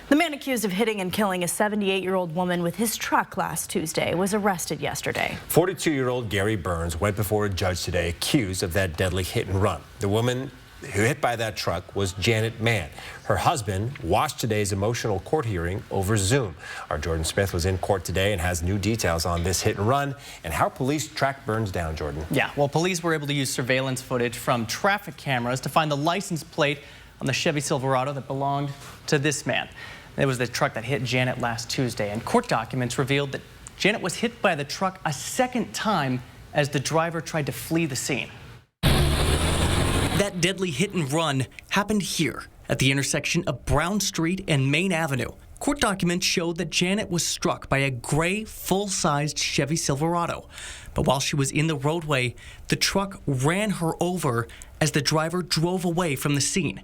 The man accused of hitting and killing a 78-year-old woman with his truck last Tuesday was arrested yesterday. 42-year-old Gary Burns went before a judge today accused of that deadly hit and run. The woman who hit by that truck was Janet Mann. Her husband watched today's emotional court hearing over Zoom. Our Jordan Smith was in court today and has new details on this hit and run and how police tracked Burns down, Jordan. Yeah, well, police were able to use surveillance footage from traffic cameras to find the license plate on the Chevy Silverado that belonged to this man. It was the truck that hit Janet last Tuesday, and court documents revealed that Janet was hit by the truck a second time as the driver tried to flee the scene. That deadly hit and run happened here at the intersection of Brown Street and Main Avenue. Court documents showed that Janet was struck by a gray, full-sized Chevy Silverado. But while she was in the roadway, the truck ran her over as the driver drove away from the scene.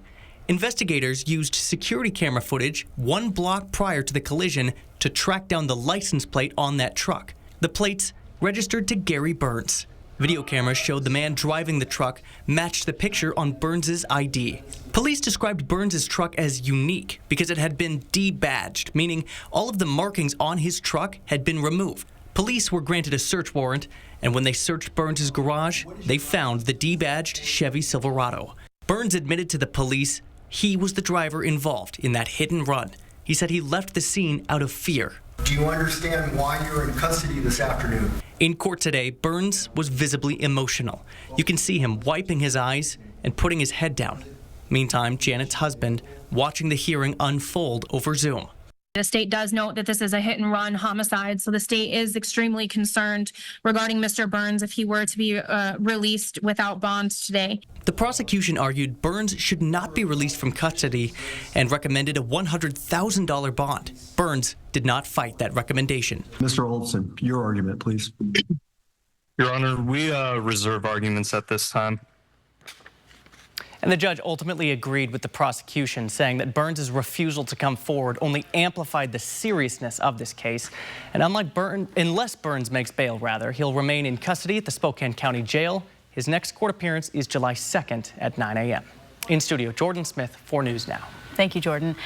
Investigators used security camera footage 1 block prior to the collision to track down the license plate on that truck. The plates registered to Gary Burns. Video cameras showed the man driving the truck matched the picture on Burns's ID. Police described Burns's truck as unique because it had been debadged, meaning all of the markings on his truck had been removed. Police were granted a search warrant, and when they searched Burns's garage, they found the debadged Chevy Silverado. Burns admitted to the police he was the driver involved in that hit and run. He said he left the scene out of fear. Do you understand why you're in custody this afternoon? In court today, Burns was visibly emotional. You can see him wiping his eyes and putting his head down. Meantime, Janet's husband watching the hearing unfold over Zoom. The state does note that this is a hit and run homicide, so the state is extremely concerned regarding Mr. Burns if he were to be released without bond today. The prosecution argued Burns should not be released from custody and recommended a $100,000 bond. Burns did not fight that recommendation. Mr. Olson, your argument, please. Your Honor, we reserve arguments at this time. And the judge ultimately agreed with the prosecution, saying that Burns' refusal to come forward only amplified the seriousness of this case. And unless Burns makes bail, he'll remain in custody at the Spokane County Jail. His next court appearance is July 2nd at 9 a.m. In studio, Jordan Smith, 4 News Now. Thank you, Jordan.